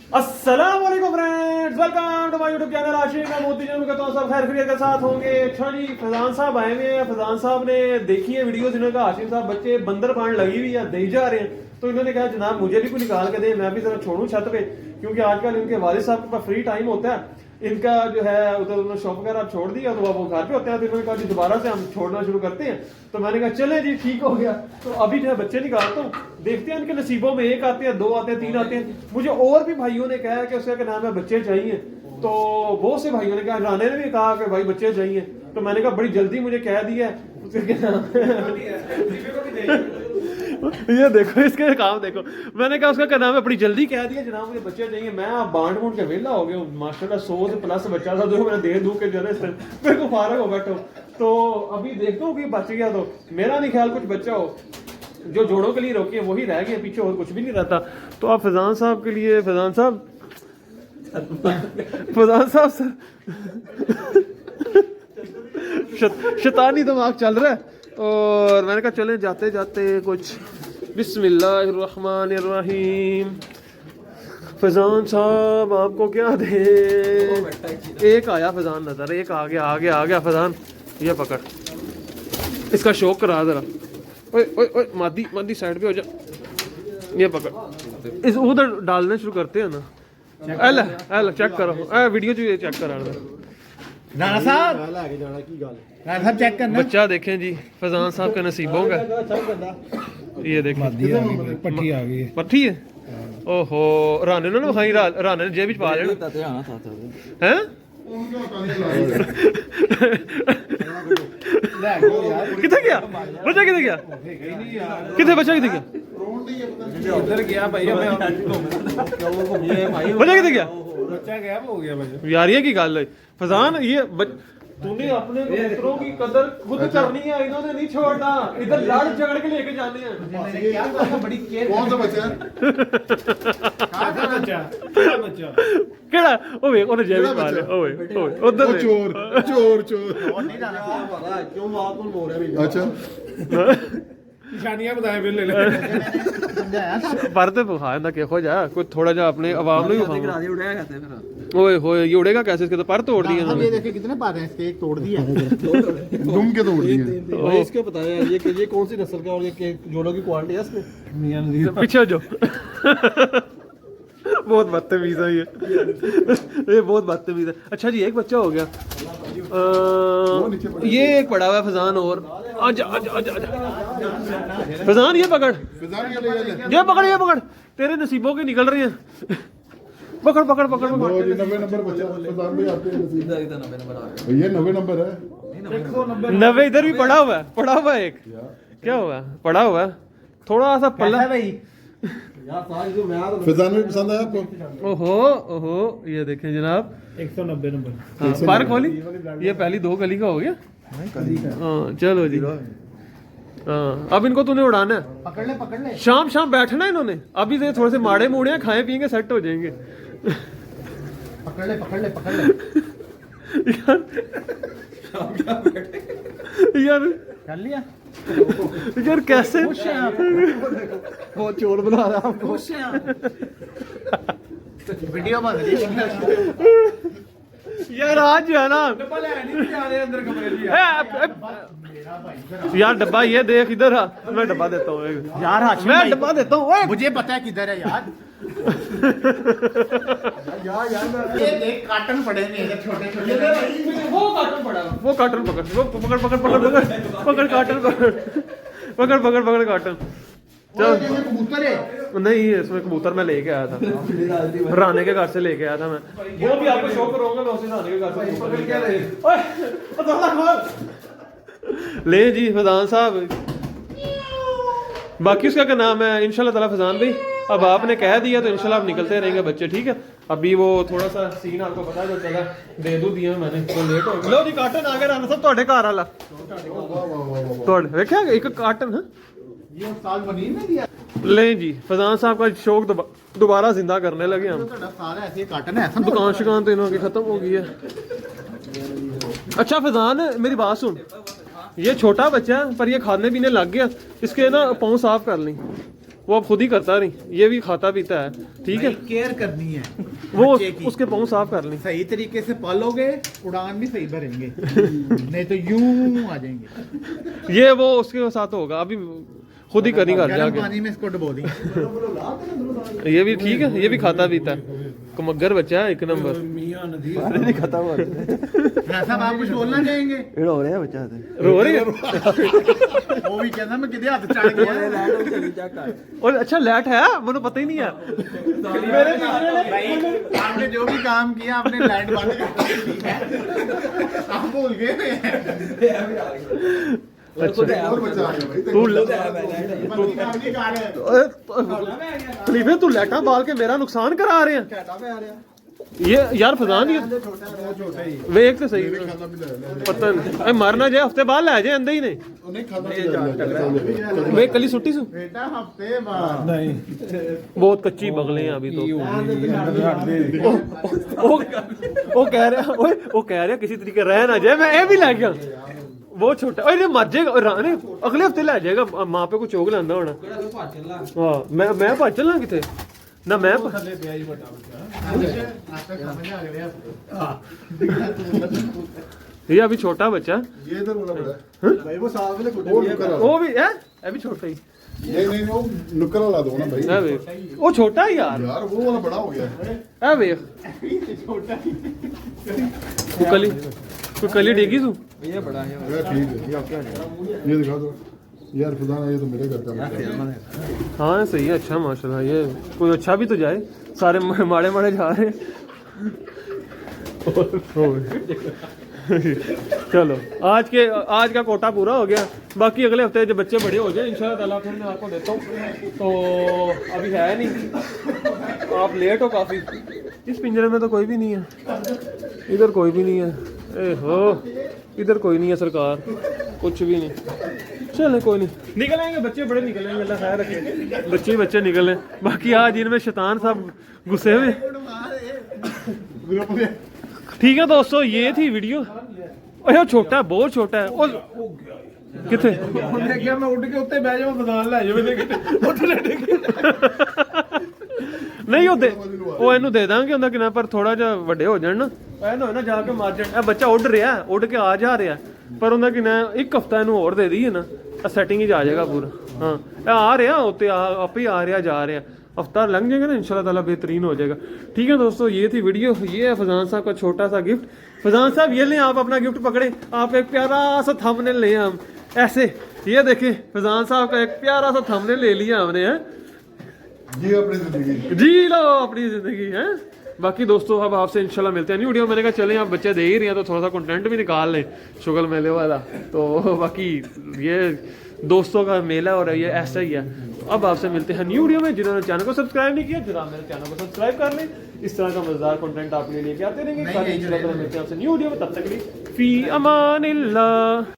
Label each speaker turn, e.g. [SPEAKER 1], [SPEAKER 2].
[SPEAKER 1] अस्सलाम वालेकुम friends, welcome to my YouTube channel. आशिक मैं मोदी जी कहता हूँ सब खैर खैरियत के साथ होंगे। अच्छा जी, फैजान साहब आए हुए हैं। फैजान साहब ने देखी है वीडियोस, इन्होंने कहा आशिक साहब बच्चे बंदर पान लगी हुई है, दे जा रहे हैं। तो इन्होंने कहा जनाब मुझे भी कोई निकाल के दे, मैं भी जरा छोड़ूं छत पे, क्योंकि आजकल इनके वालिद साहब के पास फ्री टाइम होता है। इनका जो है उधर उन्होंने शॉप वगैरह छोड़ दिया, तो अब वो घर पे होते हैं। तो इन्होंने कहा जी दोबारा से हम छोड़ना शुरू करते हैं। तो मैंने कहा चले जी, ठीक हो गया। तो अभी जो है बच्चे निकालता हूँ, देखते हैं इनके नसीबों में एक आते हैं, दो आते हैं, तीन आते हैं। मुझे और भी भाइयों ने कहा कि उसका क्या नाम है बच्चे चाहिए, तो बहुत से भाइयों ने कहा, राने ने भी कहा कि भाई बच्चे चाहिए। तो मैंने कहा बड़ी जल्दी मुझे कह दिया उसका क्या नाम है ये देखो इसके काम देखो। मैंने कहा उसका क्या नाम है, बड़ी जल्दी कह दिया जनाब मुझे बच्चे चाहिए। मैं आप बांट बूंट के वेला हो गया हूँ माशाल्लाह, 100 से प्लस बच्चा था जो मैंने दे दूं के जो है मेरे को फारग हो बैठो। तो अभी देखता हूँ कि बच गया, तो मेरा नहीं ख्याल कुछ बच्चा हो। जो जोड़ों के लिए रोके वही रह गए, पीछे और कुछ भी नहीं रहता। तो आप फैजान साहब के लिए, फैजान साहब सर शैतानी दिमाग चल रहा है। और मैंने कहा चले जाते जाते कुछ बिस्मिल्लाहिर्रहमानिर्रहीम। फैजान साहब आपको क्या दे, एक आया फैजान नजर, एक आ गया फैजान, ये पकड़, इसका शौक करा जरा। ओए ओए ओए मादी साइड पे हो जा, ये पकड़, इस उधर डालने शुरू करते हैं ना। एल चेक करो, वीडियो जो ये चेक करा
[SPEAKER 2] राणा साहब लेके जाना की गल राणा साहब चेक करना।
[SPEAKER 1] बच्चा देखें जी फैजान साहब के नसीबों का, ये देखें
[SPEAKER 2] पट्टी आ गई,
[SPEAKER 1] पट्टी है। ओहो, राने ने खाई, राने ने जेब पा लेना हैं। किथे गया बच्चा, किथे गया, किथे बच्चा, किथे गया
[SPEAKER 2] उधर गया भाई,
[SPEAKER 1] बच्चा किथे गया,
[SPEAKER 2] बच्चा गायब हो गया भाई।
[SPEAKER 1] यार ये की गल है फैजान, ये तूने अपने कबूतरों की कदर खुद करनी है, इन्होंने नहीं छोड़ना, इधर लड़ झगड़ के लेके जाने हैं।
[SPEAKER 2] मैंने क्या कहा, बड़ी केयर। कौन सा बच्चा है? कहां बच्चा? क्या बच्चा?
[SPEAKER 1] केड़ा ओए ओने जेब पा ले, ओए ओए उधर
[SPEAKER 3] चोर
[SPEAKER 2] और नहीं जाना पता क्यों आप कौन बोल रहे हैं।
[SPEAKER 3] अच्छा
[SPEAKER 2] निशानियां बताए फिर ले ले समझाया था
[SPEAKER 1] पर ते बुखार ना केहो जा, कोई थोड़ा जा अपने आवाम ਨੂੰ ही
[SPEAKER 2] दिखा दे, उड़ाया करते हैं फिर।
[SPEAKER 1] ओए होए ये उड़ेगा कैसे, इसके तो पर तोड़ दिए
[SPEAKER 2] ये
[SPEAKER 1] इन्होंने।
[SPEAKER 2] देखिए कितने पार हैं इसके, एक तोड़ दिया
[SPEAKER 3] दुम के तोड़ दिए।
[SPEAKER 4] भाई इसके बताया ये कौन सी नस्ल का और ये जोड़ों की क्वालिटी है इसमें।
[SPEAKER 2] मियां नजीर
[SPEAKER 1] पीछे जो बहुत बदतमीज है ये बहुत बदतमीज है। अच्छा जी एक बच्चा हो गया, ये एक पड़ा हुआ है फैजान, और आजा आजा आजा आजा फैजान, ये पकड़, ये पकड़, तेरे नसीबों के निकल रहे हैं। पकड़ पकड़ पकड़ पकड़,
[SPEAKER 3] 90 नंबर बच्चा फैजान भाई आपके नसीब, ये 90 नंबर है।
[SPEAKER 1] 90 इधर भी पड़ा हुआ है एक, क्या हुआ पड़ा हुआ है थोड़ा सा पल्ला
[SPEAKER 2] भाई।
[SPEAKER 3] फैजान में पसंद आया आपको?
[SPEAKER 1] ओहो ये देखें जनाब
[SPEAKER 2] 190 नंबर।
[SPEAKER 1] हाँ, पर खोली, ये पहली 2 गली का हो गया। हाँ चलो जी, हाँ अब इनको तूने उड़ाना है,
[SPEAKER 2] पकड़ ले
[SPEAKER 1] शाम बैठना है इन्होंने, अभी से थोड़े से माड़े मूड़े हैं, खाए पिएंगे सेट हो जाएंगे।
[SPEAKER 2] पकड़ ले
[SPEAKER 1] यार
[SPEAKER 2] कर लिया।
[SPEAKER 1] यार कैसे
[SPEAKER 4] बहुत चोर बना रहा है आपको।
[SPEAKER 2] वीडियो बन रही है
[SPEAKER 1] यार आज जो है ना यार डब्बा ये देख इधर, मैं डब्बा देता हूँ
[SPEAKER 2] यार।
[SPEAKER 1] मैं डब्बा देता हूँ,
[SPEAKER 2] मुझे पता है किधर है यार। ये देख कार्टन पड़े नहीं है छोटे छोटे।
[SPEAKER 1] वो कार्टन पड़ा, वो कार्टन पकड़, वो पकड़ कार्टन। चल
[SPEAKER 2] कबूतर है
[SPEAKER 1] नहीं, इसमें कबूतर मैं लेके आया था, राने के घर से लेके आया था मैं। वो भी आपको शौक करूंगा, मैं उसे राने के घर से पकड़ के ले। ले जी फैजान साहब, बाकी उसका क्या नाम है इंशाल्लाह ताला फैजान भाई, अब आपने कह दिया तो इंशाल्लाह आप निकलते रहेंगे बच्चे, ठीक है। अभी वो थोड़ा सा सीन आपको पता है जो चला, दे दू दिया मैंने, तो लेट हो गया। लो जी कार्टन आ गया राना साहब, ਤੁਹਾਡੇ ਘਰ वाला ਤੁਹਾਡੇ ਵੇਖਿਆ ਇੱਕ कार्टन है
[SPEAKER 2] ये साल बनी में दिया।
[SPEAKER 1] ले जी फैजान साहब का शौक दोबारा जिंदा करने लगे हम।
[SPEAKER 2] सारा ऐसे कार्टन है, ऐसा
[SPEAKER 1] दुकान शुकान तो इन्होंने खत्म हो गई है। अच्छा फैजान मेरी बात सुन, ये छोटा बच्चा है पर ये खाने पीने लग गया, इसके ना पाँव साफ कर लें, वो अब खुद ही करता नहीं, ये भी खाता पीता है, ठीक है।
[SPEAKER 2] केयर करनी है
[SPEAKER 1] वो
[SPEAKER 2] बच्चे की।
[SPEAKER 1] उसके पाँव साफ कर लें।
[SPEAKER 2] सही तरीके से पालोगे उड़ान भी सही भरेंगे नहीं तो यूं आ जाएंगे।
[SPEAKER 1] ये वो उसके साथ होगा, अभी खुद ही करनी घर
[SPEAKER 2] गर्म
[SPEAKER 1] जाके।
[SPEAKER 2] पानी में इसको डुबो दी।
[SPEAKER 1] ये भी ठीक है, ये भी खाता पीता है, कमगर बच्चा है, एक नंबर।
[SPEAKER 4] नहीं खाता हुआ
[SPEAKER 2] साहब आप कुछ बोलना चाहेंगे?
[SPEAKER 4] हो रहा है बच्चा
[SPEAKER 1] रो रही है
[SPEAKER 2] वो भी कहना मैं किधर हाथ चढ़ गया।
[SPEAKER 1] और अच्छा लैट है, मुझे पता ही नहीं है। मेरे
[SPEAKER 2] भाई आपने जो भी काम किया आपने लाइट बंद कर दी है। आप भूल गए।
[SPEAKER 1] अच्छा
[SPEAKER 3] और बच्चा आ गया भाई
[SPEAKER 1] तू
[SPEAKER 2] काम नहीं कर रहे।
[SPEAKER 1] खलीफे तू लैटा बाल के मेरा नुकसान करा रहे हैं ये यार। फजान ये वेख तो सही,
[SPEAKER 3] खाता भी ले
[SPEAKER 1] पता नहीं मरना जाए, हफ्ते बाद ले जाए अंदर ही ने।
[SPEAKER 3] नहीं खाता
[SPEAKER 1] वे कली सुट्टी सु
[SPEAKER 2] बेटा हफ्ते बाद नहीं
[SPEAKER 1] बहुत कच्ची बगले हैं अभी तो। वो कह रहा ओए वो कह रहा किसी तरीके रह ना जाए, मैं ये भी ले गया। वो छोटा अरे मर जाएगा, अगले हफ्ते ले जाएगा, माँ पे को चोग लांदा होना। हाँ मैं भज चलना किथे ना, मैं ये अभी छोटा बच्चा,
[SPEAKER 3] ये इधर वाला बड़ा है
[SPEAKER 4] भाई वो साफ वाले गुड्डे
[SPEAKER 3] वो नुक्कर वाला।
[SPEAKER 1] वो भी है अभी छोटा ही
[SPEAKER 3] नहीं वो नुक्कर वाला दो ना भाई
[SPEAKER 1] है वे, वो छोटा ही यार
[SPEAKER 3] यार वो वाला बड़ा हो गया है
[SPEAKER 1] है वे। कोई कली डेगी तू
[SPEAKER 4] ये बड़ा है
[SPEAKER 3] यार ठीक है ये दिखा दो यार खुदा ना, ये तो मेरे घर का बच्चा है।
[SPEAKER 1] हाँ सही है, अच्छा माशाल्लाह। ये कोई अच्छा भी तो जाए, सारे माड़े माड़े जा रहे हैं। चलो आज का कोटा पूरा हो गया, बाकी अगले हफ्ते जब बच्चे बड़े हो जाए इंशाल्लाह ताला फिर मैं आपको देता हूँ। तो अभी है नहीं, आप लेट हो काफ़ी। इस पिंजरे में तो कोई भी नहीं है, इधर कोई भी नहीं है, ए हो इधर कोई नहीं है सरकार, कुछ भी नहीं। चले कोई नहीं, निकलेंगे बच्चे बड़े निकलेंगे, अल्लाह खैर रखे, बच्चे निकले। बाकी आज इनमें शैतान साहब गुस्से हुए। ठीक है दोस्तों, ये थी वीडियो। ओए छोटा है, बहुत छोटा है। और किथे
[SPEAKER 2] ਉਹਨੇ ਕਿਹਾ ਮੈਂ ਉੱਡ ਕੇ ਉੱਤੇ ਬਹਿ ਜਾਵਾਂ ਬਦਾਨ ਲੈ ਜਾਵੇ ਤੇ ਉੱਥੇ ਲੈ ਕੇ।
[SPEAKER 1] ਨਹੀਂ ਉਹ ਇਹਨੂੰ ਦੇ ਦਾਂਗੇ ਉਹਦਾ ਕਿਨਾ, ਪਰ ਥੋੜਾ ਜਿਹਾ ਵੱਡੇ ਹੋ ਜਾਣ ਨਾ, ਐ ਨਾ ਹੋਏ ਨਾ ਜਾ ਕੇ ਮਾਰ ਜਾਣ। ਇਹ ਬੱਚਾ ਉੱਡ ਰਿਹਾ, ਉੱਡ ਕੇ ਆ ਜਾ ਰਿਹਾ, ਪਰ ਉਹਦਾ ਕਿਨਾ ਇੱਕ ਹਫਤਾ ਇਹਨੂੰ ਹੋਰ ਦੇ ਦਈਏ ਨਾ, ਸੈਟਿੰਗ ਹੀ ਜਾ ਜਾਏਗਾ पूरा। हाँ ਇਹ ਆ ਰਿਹਾ ਉੱਤੇ, ਆਪੇ ਆ ਰਿਹਾ जा रहा, हफ्ता लग जाएगा ना इंशाल्लाह ताला बेहतरीन हो जाएगा। ठीक है दोस्तों, ये थी वीडियो। ये है फजान साहब का छोटा सा गिफ्ट। फजान साहब ये लें, आप अपना गिफ्ट पकड़े, आप एक प्यारा सा थंबनेल लें हम ऐसे, ये देखें फजान साहब का एक प्यारा सा थंबनेल ले लिया हमने है।
[SPEAKER 3] जी अपनी जिंदगी
[SPEAKER 1] जी लो अपनी जिंदगी है। बाकी दोस्तों अब आपसे इंशाल्लाह मिलते हैं न्यू वीडियो। मैंने कहा चलें, आप बच्चे दे ही रहे हैं तो थोड़ा सा कंटेंट भी निकाल लें शुगल मेले वाला। तो बाकी ये दोस्तों का मेला और ये ऐसा ही है। अब आपसे मिलते हैं न्यू वीडियो में। जिन्होंने चैनल को सब्सक्राइब नहीं किया जरा मेरे चैनल को सब्सक्राइब कर लें, इस तरह का मजेदार कंटेंट आपके लिए लेके आते रहेंगे। मिलते हैं आपसे न्यू वीडियो में, तब तक के लिए फी अमानिल्लाह।